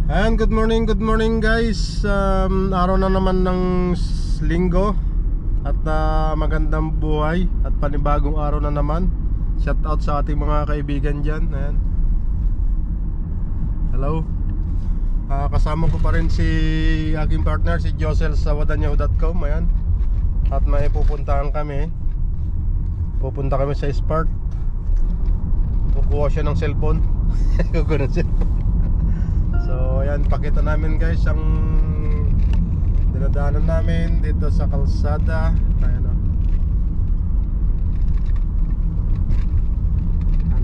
And good morning guys. Araw na naman ng linggo at magandang buhay at panibagong araw na naman. Shout out sa ating mga kaibigan dyan. Ayan. Hello. Kasama ko pa rin si aking partner, si Josel sa wadanyahu.com. Ayan. At may pupuntahan kami. Pupunta kami sa Spark. Kukuha siya ng cellphone. Kukuha ng cellphone. So ayan, pakita namin guys ang dinadaanan namin dito sa kalsada. Ayan o.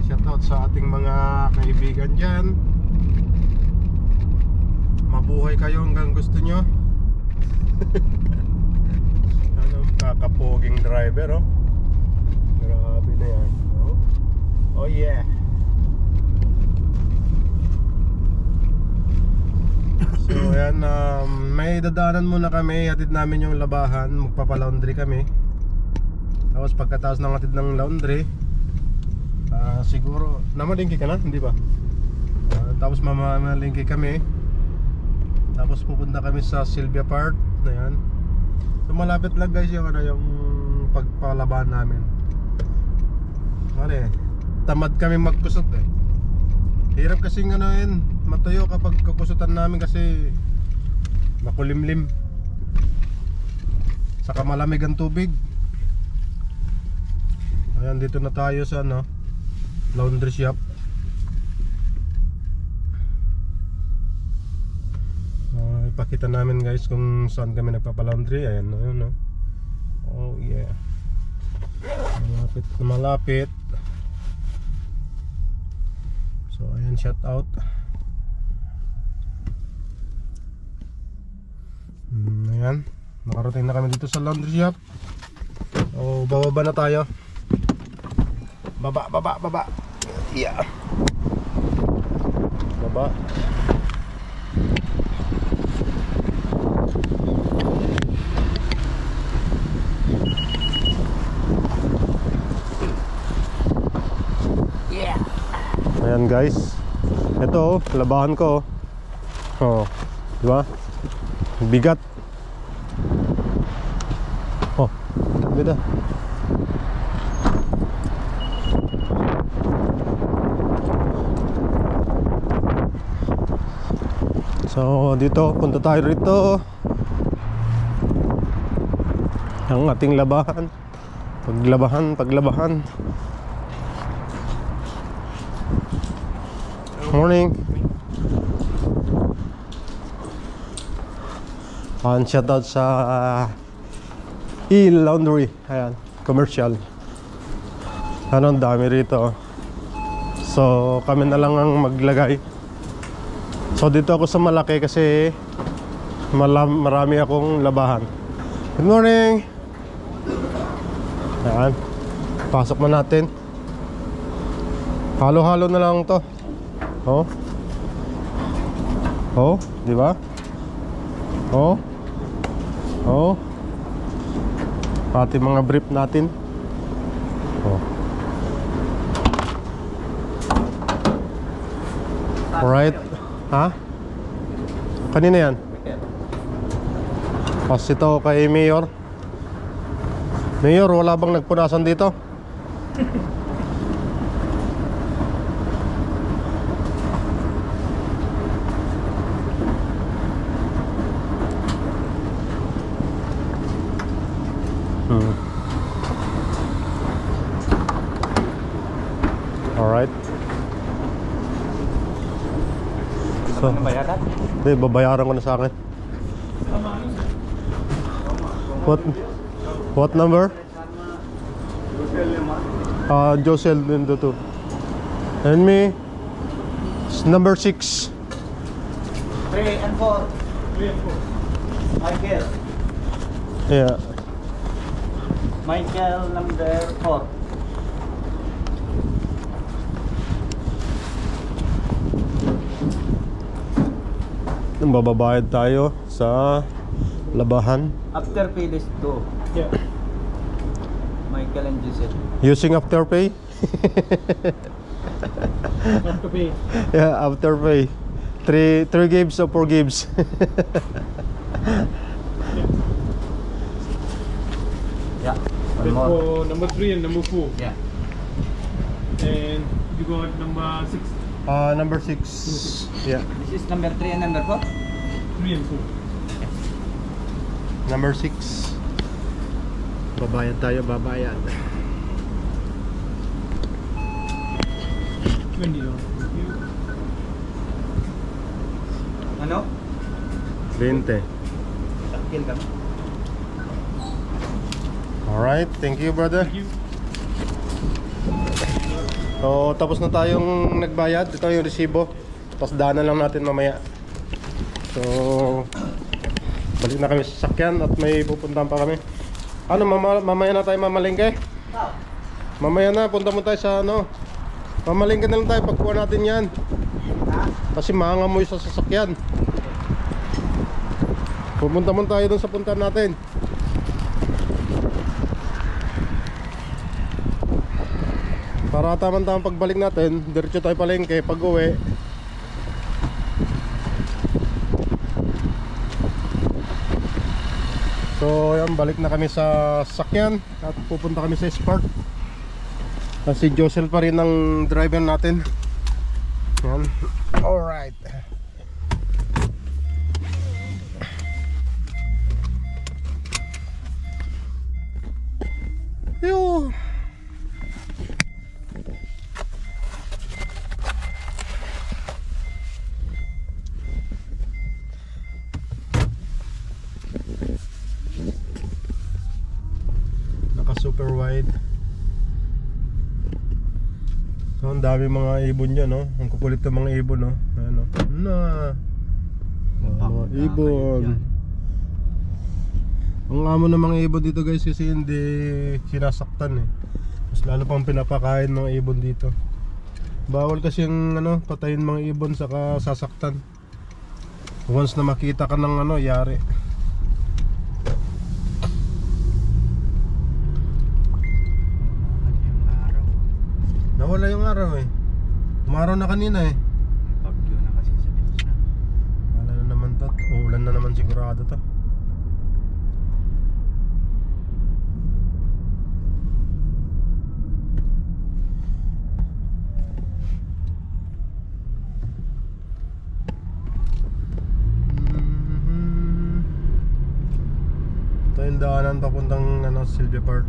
Shout out sa ating mga kaibigan dyan. Mabuhay kayo hanggang gusto nyo. Ano, kakapoging driver oh. Grabe na yan. Oh yeah. So ayan, may dadaanan muna kami. Hatid namin yung labahan. Magpapalaundry kami. Tapos pagkatapos ng hatid ng laundry, siguro namalingki ka na, hindi ba? Tapos mamalingki kami. Tapos pupunta kami sa Sylvia Park. Ayan. So malapit lang guys yung, yung pagpalabahan namin. Tamad kami magkusot eh. Hirap kasing matayo kapag kukusutan namin kasi makulimlim. Saka malamig ang tubig. Ayan, dito na tayo sa laundry shop. Ipakita namin guys kung saan kami nagpapalaundry. Ayan, ayan. Oh yeah. Malapit na malapit. So ayan, shout out. Ayan, nakarating na kami dito sa laundry shop. So bababa na tayo. Baba. Yeah. Baba. Ayan guys, ito labahan ko. Oh, di ba? Bigat. Oh, bida. So dito, punta tayo rito. Ang ating labahan. Paglabahan. Morning. Shout out sa E-Laundry. Ayan, commercial. Ang dami rito. So kami na lang ang maglagay. So dito ako sa malaki kasi marami akong labahan. Good morning. Ayan, pasok na natin. Halo-halo na lang to. Oh, di ba? Oh. Pati mga brief natin. Oh. Alright. Ha? Kanina yan? Pas ito kay Mayor. Mayor, wala bang nagpunasan dito? Alright. So, hindi, babayaran ko na sa akin. What number? Josel Lindo 2. And me number 6. 3 and 4. Michael. Yeah. Michael number 4. Bababayad tayo sa labahan. After pay list 2. Yeah. Michael and Giselle. Using Afterpay? After pay. Yeah, Afterpay. 3 gives or 4 gives? Yeah. One Then more. for number 3 and number 4. Yeah. And you got number 6, Number 6. Yeah. This is number 3 and number 4. 3 and 4. Number 6. Babayad tayo, babayad. $20. Ano? 20. Sakil kami. Alright, thank you brother. Thank you. So tapos na tayong nagbayad. Ito yung resibo. Tapos daanan lang natin mamaya. So balik na kami sa sakyan at may pupuntahan pa kami. Ano, mamaya na tayo mamalengke? Mamaya na, punta mo tayo sa ano. Mamalengke na lang tayo pagkuha natin yan. Kasi maangamoy sa sasakyan. Pupunta mo tayo dun sa puntahan natin. Para tamang-tamang pagbalik natin, diretso tayo palengke. Pag uwi, so yan, balik na kami sa sakyan at pupunta kami sa Spark. Si Josel pa rin ang driver natin. Yan. Alright. Yo. Naka super wide. So, ang dami mga ibon dyan, no? Ang kukulit ng mga ibon, no? Ano? Na. Mga ibon. Ang amo ng mga ibon dito guys kasi hindi sinasaktan eh. Mas lalo pang pinapakain mga ibon dito. Bawal kasi yung ano, patayin mga ibon saka sasaktan. Once na makita ka ng ano, yari. Nawala yung araw eh. Umaraw na kanina eh. Bagyo na kasi sa Pinas na. Wala na naman to. Uulan na naman sigurado to. Ito yung daanan papuntang ano, Sylvia Park.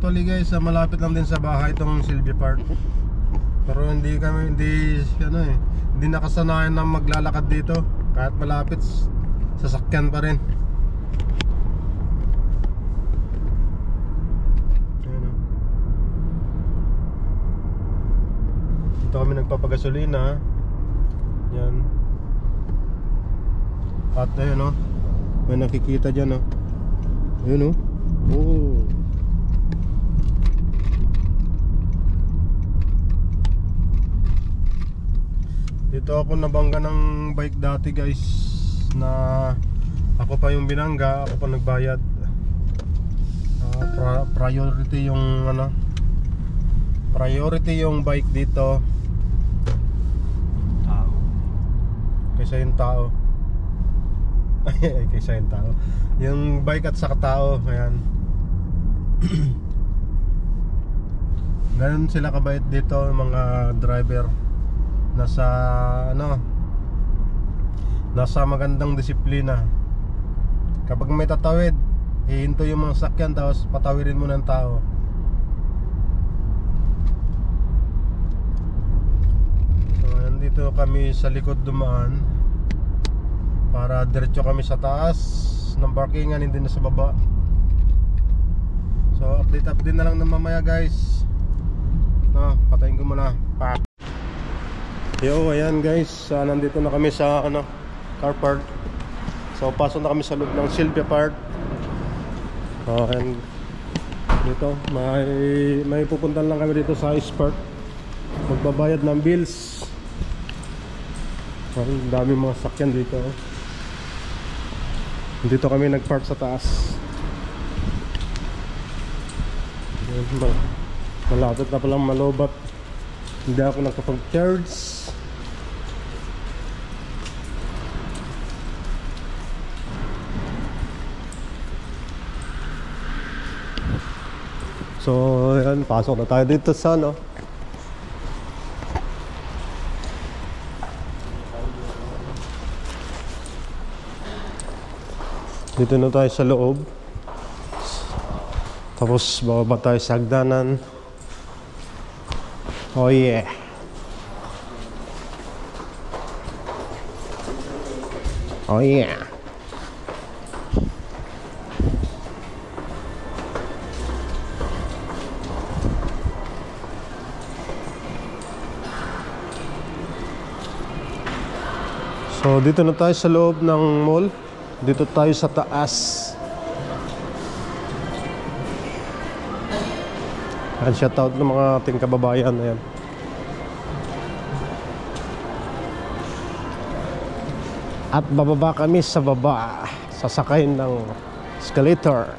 Actually guys, malapit lang din sa bahay itong Sylvia Park. Pero hindi nakasanayan na maglalakad dito. Kahit malapit, sasakyan pa rin. Ayan, oh. Dito kami nagpapagasolina. Yan. At ayun, oh, may nakikita dyan, oh. Ayun, oh. Oh. Dito ako nabangga ng bike dati guys, na ako pa yung binangga, ako pa nagbayad. Priority yung ano, priority yung bike dito Tao. kaysa yung tao. Kaysa yung tao, yung bike at saka tao. Ayan. Ganun sila kabait dito mga driver. Nasa ano, nasa magandang disiplina. Kapag may tatawid, hihinto yung mga sakyan tapos patawirin mo ng tao. So nandito kami sa likod dumaan para diretso kami sa taas ng parkingan, hindi na sa baba. So update na lang ng mamaya guys. Patayin ko muna. Yo, ayan guys, nandito na kami sa ano, car park. So pasok na kami sa loob ng Sylvia Park. And dito may pupuntahan lang kami dito sa Spark. Magbabayad ng bills. Ang dami mga sakyan dito. Dito kami nagpark sa taas. Malapit na palang malobat. Hindi ako nakapag-charge. So, yan, pasok na tayo dito sa ano. Dito na tayo sa loob. Tapos bababa tayo sa hagdanan. Oh yeah. Oh yeah. So dito na tayo sa loob ng mall. Dito tayo sa taas. Ayan, shoutout ng mga ating kababayan. Ayan. At bababa kami sa baba. Sasakay ng escalator.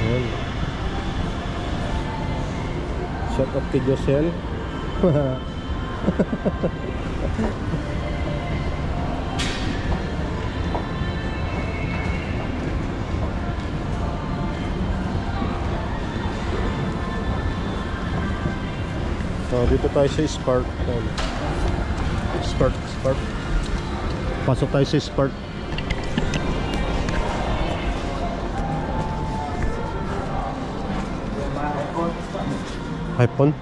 Ayan. Shout out kay Josel. So dito tayo sa Spark. Spark. Pasok tayo sa Spark. iPhone.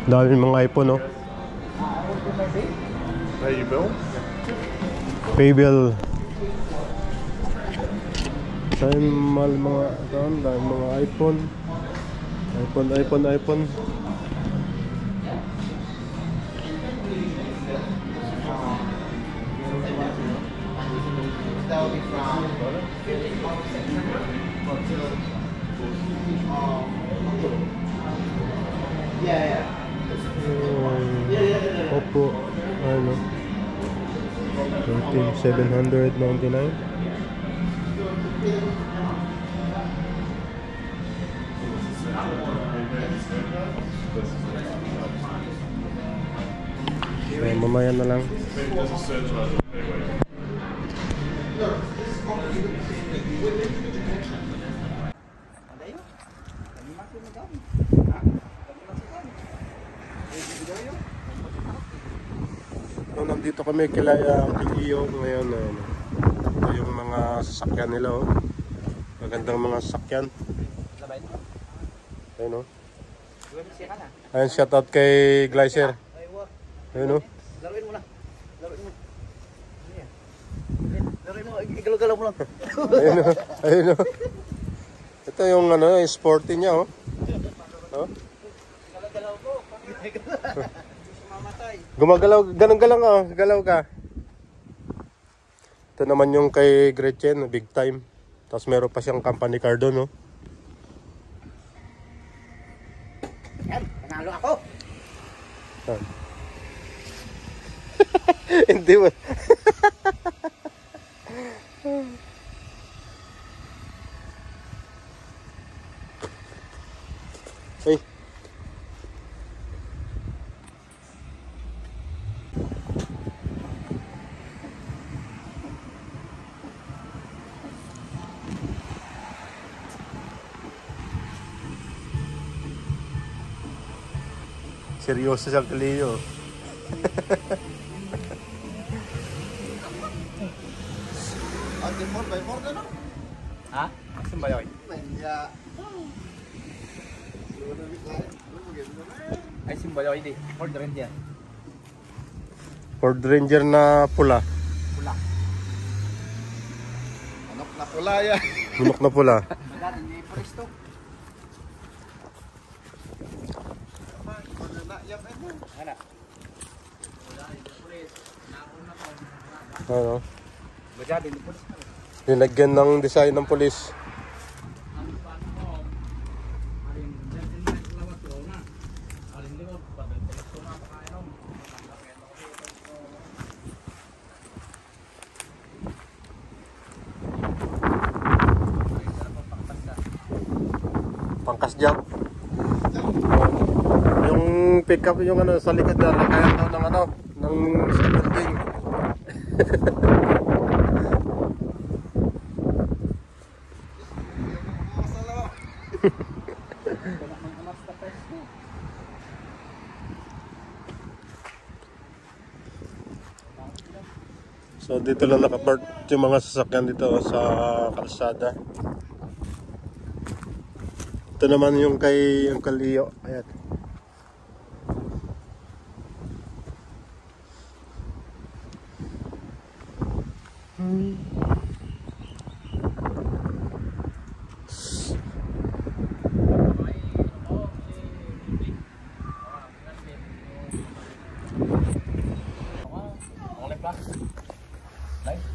Dami mga iPhone, no? Paybill. Dami mga iPhone. iPhone. Oppo, ano, 799. So, mamaya na lang. So, nandito kami kila Iyo ngayon. Ito yung mga sasakyan nila, oh. Magandang mga sasakyan. Ayun, oh. Ayun, shoutout kay Glycer. Ayun, oh. Laruin mo. Igalaw-galaw mo lang. Ayun, oh. Ito yung ano, sporty niya, oh. Oh. Igalaw-galaw ko. Mamatay. Gumagalaw, ganun-galaw ka, galaw ka. Ito naman yung kay Gretchen, big time. Tapos meron pa siyang company car doon, no? Yan, panalo ako. Ah. Hindi mo. Ay. Seryoso siyang kaliyo. Ha? Saan ba yun? Ay, simbalo hindi. Ford Ranger. Ford Ranger na pula. Pula. Manok na pula yan. Bunok na pula. Dati, may presto. Ano? Ano? Dati, hindi pulis. Linagyan ng design ng pulis. Pangkas jump. pick up yung ano sa likod na lagayan daw ng ano ng building. So dito lang nakapark yung mga sasakyan dito sa kalsada. Ito naman yung kay Uncle Leo. Ayan.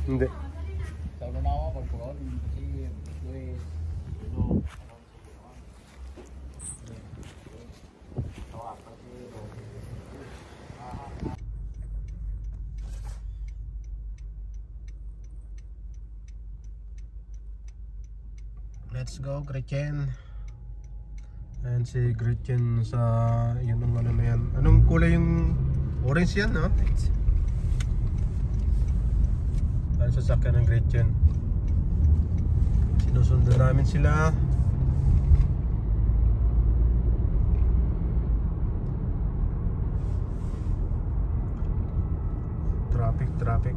Hindi. Let's go, Gretchen. Ayan si Gretchen sa yun ang ano na yan. Anong kulay yung orange yan, no? Ayan sasakyan ng Gretchen. Sinusundan namin sila. Traffic.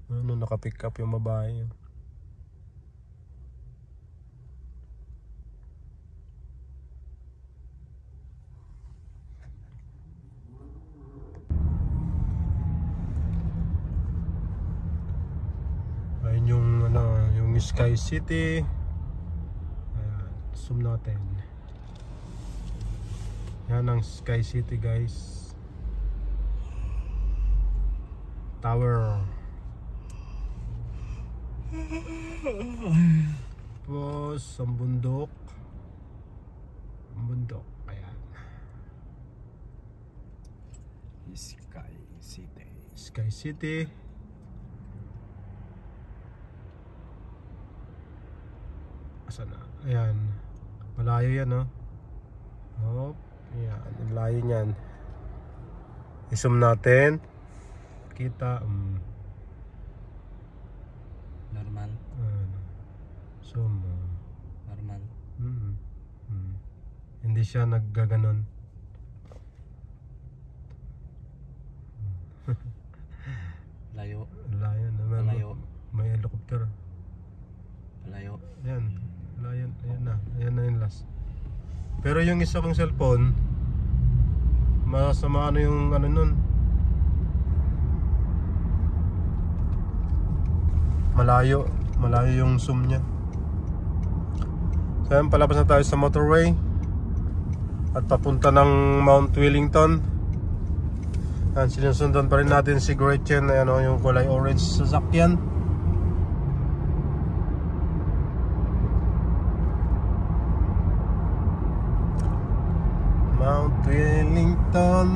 Ano, naka-pick up yung babae. Ayun yung ano, yung Sky City. Ayan, zoom natin. Yan ang Sky City, guys. Tower. Tapos ang bundok. Ayan. Sky City. Asan na? Ayan. Malayo yan, no? Hop. Ayan, ang layo niyan. I-zoom natin. Kita. Normal. Zoom. Normal. Hindi siya naggaganon. Layo. Layo naman. Malayo. May helicopter. Layo. Ayan. Layo. Ayan na. Ayan na yung last. Pero yung isa kong cellphone, masama ano yung ano nun. Malayo yung zoom niya. So ayan, palabas na tayo sa motorway at papunta ng Mount Wellington. Ayan, sinusundan pa rin natin si Gretchen, ayan o, yung kulay orange sasakyan. Mount Wellington.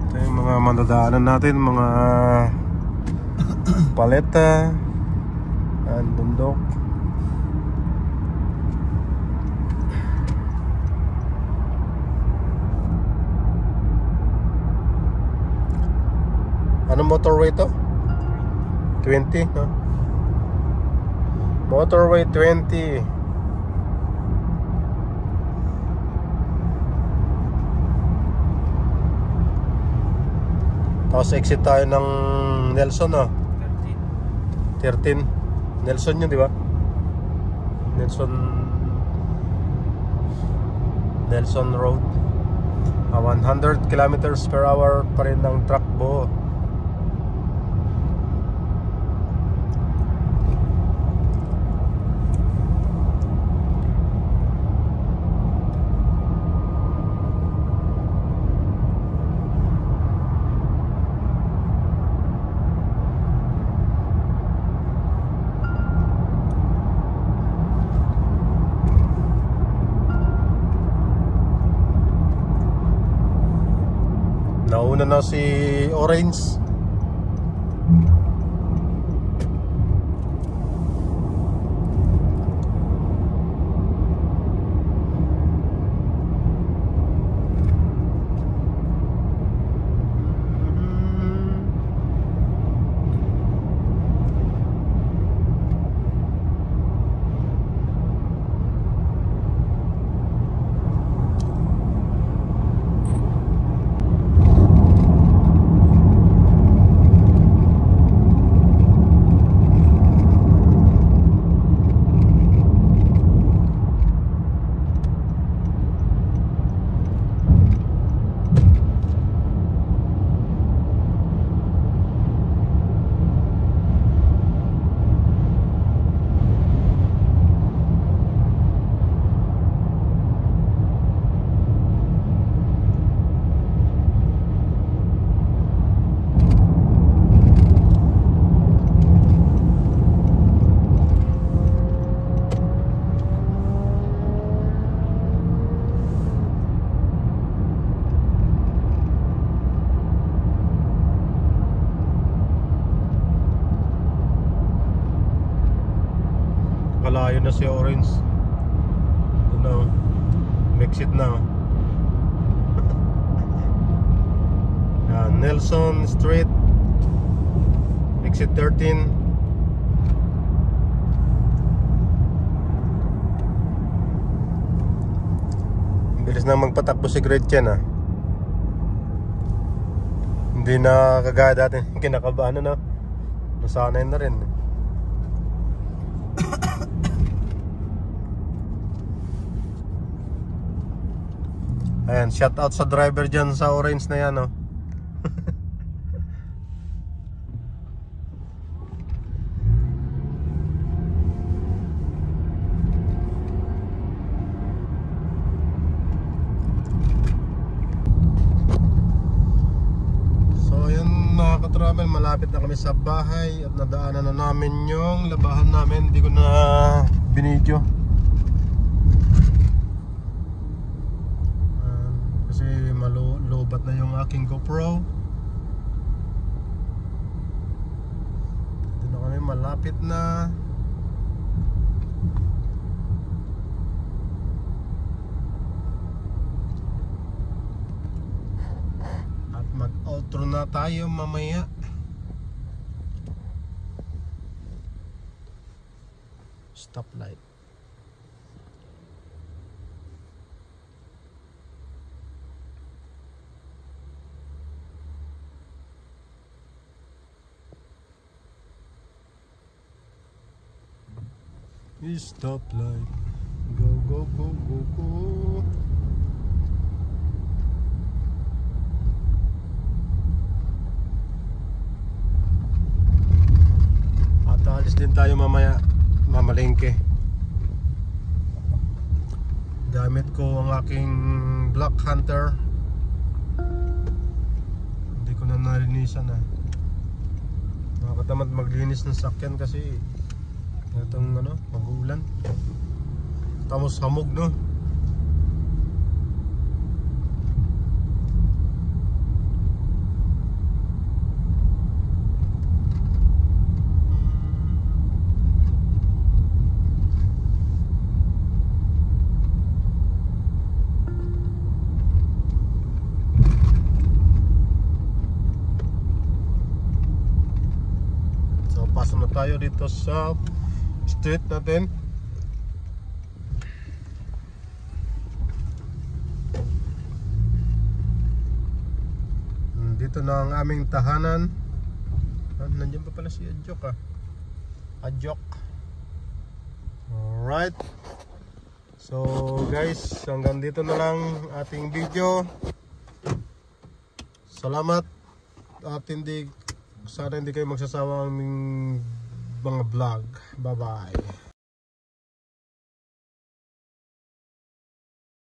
Ito yung mga mandadaanan natin, mga paleta. Ayan, bundok. Anong motorway to? 20, no? Motorway 20. Tapos exit tayo ng Nelson, no? 13. Nelson yun, di ba? Nelson Road. 100 kilometers per hour pa rin ng truck buo. Nauna na si Orange. Kalayo na si Orange. Ito na, exit na. Nelson Street, exit 13. Bilis na magpatakbo si Gretchen, ah. Hindi na kagaya dati. Kinakabahan na, no? Nasanay na rin. Ayan, shout out sa driver dyan sa Orange na yan, no? So ayan mga ka-travel, malapit na kami sa bahay at nadaanan na namin yung labahan namin. Hindi ko na binidyo kasi malubat na yung aking GoPro. Dito na kami, malapit na. At mag-outro na tayo mamaya. Stoplight. Stoplight. Go, go, go, go, go. At alis din tayo mamaya, mamalengke. Gamit ko ang aking Black Hunter. Hindi ko na nalinisan, ah. Nakakatamad maglinis ng sakyan kasi itong ano, mag-uulan. Tapos hamog, no? tayo dito sa street natin. Dito na ang aming tahanan. Nandiyan pa pala si Adjok Adjok. Alright. So guys, hanggang dito na lang ating video. Salamat. At sana hindi kayo magsasawang mga vlog. Bye bye.